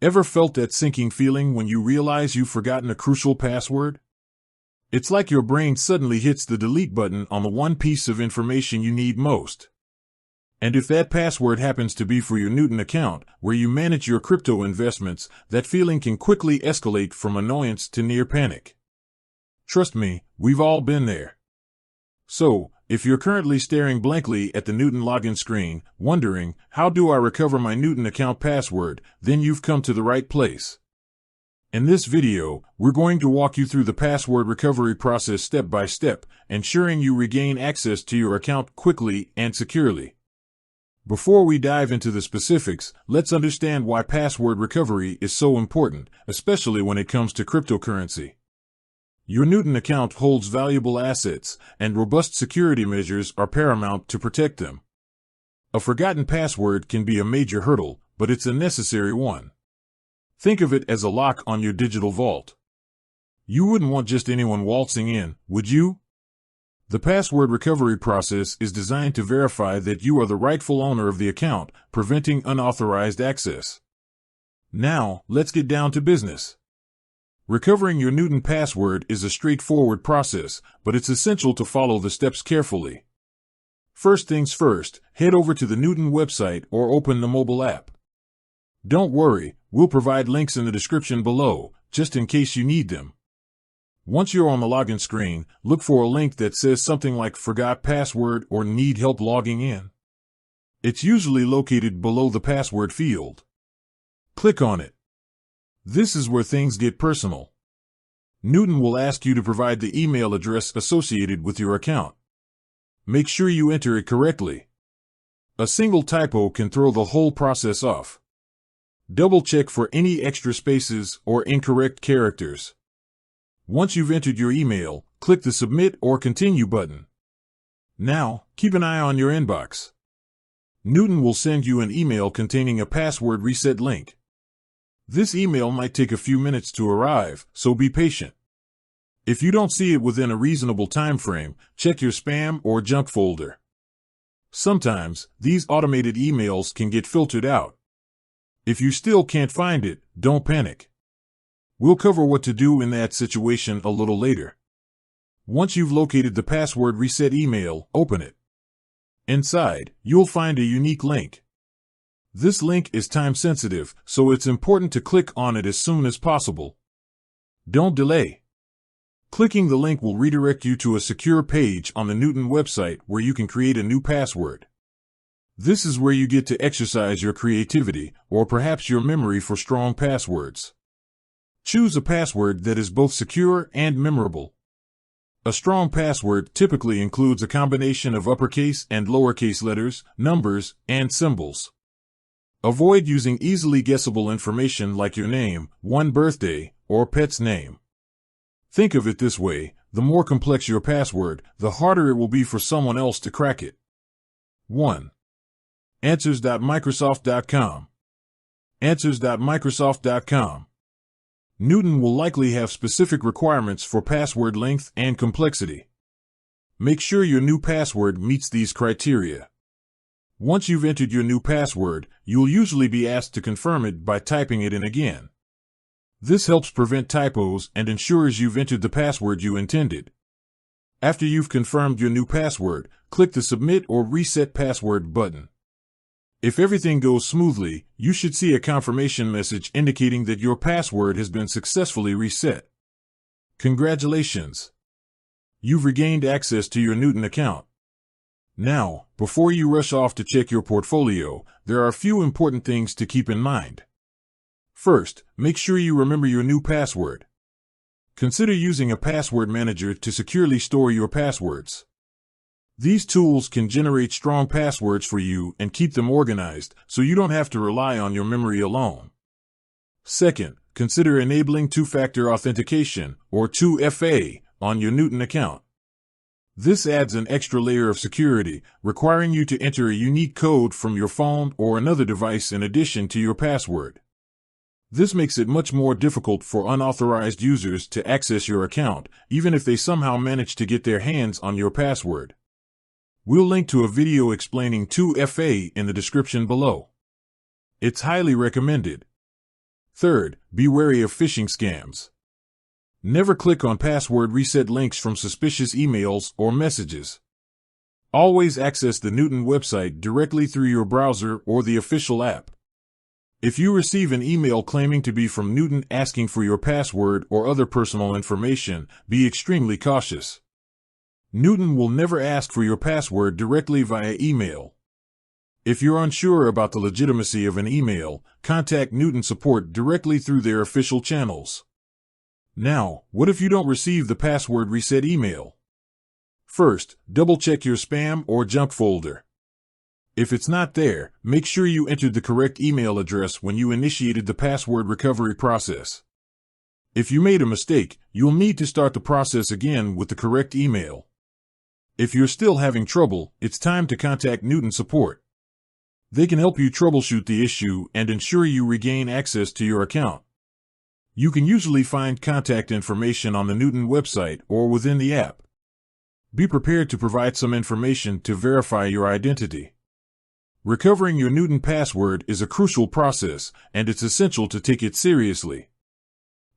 Ever felt that sinking feeling when you realize you've forgotten a crucial password? It's like your brain suddenly hits the delete button on the one piece of information you need most. And if that password happens to be for your Newton account, where you manage your crypto investments, that feeling can quickly escalate from annoyance to near panic. Trust me, we've all been there. So, if you're currently staring blankly at the Newton login screen, wondering, how do I recover my Newton account password, then you've come to the right place. In this video, we're going to walk you through the password recovery process step by step, ensuring you regain access to your account quickly and securely. Before we dive into the specifics, let's understand why password recovery is so important, especially when it comes to cryptocurrency. Your Newton account holds valuable assets, and robust security measures are paramount to protect them. A forgotten password can be a major hurdle, but it's a necessary one. Think of it as a lock on your digital vault. You wouldn't want just anyone waltzing in, would you? The password recovery process is designed to verify that you are the rightful owner of the account, preventing unauthorized access. Now, let's get down to business. Recovering your Newton password is a straightforward process, but it's essential to follow the steps carefully. First things first, head over to the Newton website or open the mobile app. Don't worry, we'll provide links in the description below, just in case you need them. Once you're on the login screen, look for a link that says something like "Forgot Password" or "Need Help Logging In." It's usually located below the password field. Click on it. This is where things get personal. Newton will ask you to provide the email address associated with your account. Make sure you enter it correctly. A single typo can throw the whole process off. Double-check for any extra spaces or incorrect characters. Once you've entered your email, click the Submit or Continue button. Now, keep an eye on your inbox. Newton will send you an email containing a password reset link. This email might take a few minutes to arrive, so be patient. If you don't see it within a reasonable time frame, check your spam or junk folder. Sometimes, these automated emails can get filtered out. If you still can't find it, don't panic. We'll cover what to do in that situation a little later. Once you've located the password reset email, open it. Inside, you'll find a unique link. This link is time-sensitive, so it's important to click on it as soon as possible. Don't delay. Clicking the link will redirect you to a secure page on the Newton website where you can create a new password. This is where you get to exercise your creativity, or perhaps your memory for strong passwords. Choose a password that is both secure and memorable. A strong password typically includes a combination of uppercase and lowercase letters, numbers, and symbols. Avoid using easily guessable information like your name, one birthday, or pet's name. Think of it this way: the more complex your password, the harder it will be for someone else to crack it. 1. Answers.microsoft.com. Answers.microsoft.com. Newton will likely have specific requirements for password length and complexity. Make sure your new password meets these criteria. Once you've entered your new password, you'll usually be asked to confirm it by typing it in again. This helps prevent typos and ensures you've entered the password you intended. After you've confirmed your new password, click the Submit or Reset Password button. If everything goes smoothly, you should see a confirmation message indicating that your password has been successfully reset. Congratulations! You've regained access to your Newton account. Now, before you rush off to check your portfolio, there are a few important things to keep in mind. First, make sure you remember your new password. Consider using a password manager to securely store your passwords. These tools can generate strong passwords for you and keep them organized, so you don't have to rely on your memory alone. Second, consider enabling two-factor authentication, or 2FA, on your Newton account. This adds an extra layer of security, requiring you to enter a unique code from your phone or another device in addition to your password. This makes it much more difficult for unauthorized users to access your account, even if they somehow manage to get their hands on your password. We'll link to a video explaining 2FA in the description below. It's highly recommended. Third, be wary of phishing scams. Never click on password reset links from suspicious emails or messages. Always access the Newton website directly through your browser or the official app. If you receive an email claiming to be from Newton asking for your password or other personal information, be extremely cautious. Newton will never ask for your password directly via email. If you're unsure about the legitimacy of an email, contact Newton support directly through their official channels. Now, what if you don't receive the password reset email? First, double-check your spam or junk folder. If it's not there, make sure you entered the correct email address when you initiated the password recovery process. If you made a mistake, you'll need to start the process again with the correct email. If you're still having trouble, it's time to contact Newton support. They can help you troubleshoot the issue and ensure you regain access to your account. You can usually find contact information on the Newton website or within the app. Be prepared to provide some information to verify your identity. Recovering your Newton password is a crucial process, and it's essential to take it seriously.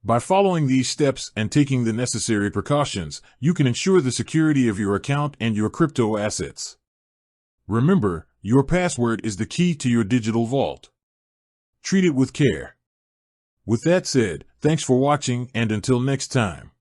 By following these steps and taking the necessary precautions, you can ensure the security of your account and your crypto assets. Remember, your password is the key to your digital vault. Treat it with care. With that said, thanks for watching, and until next time.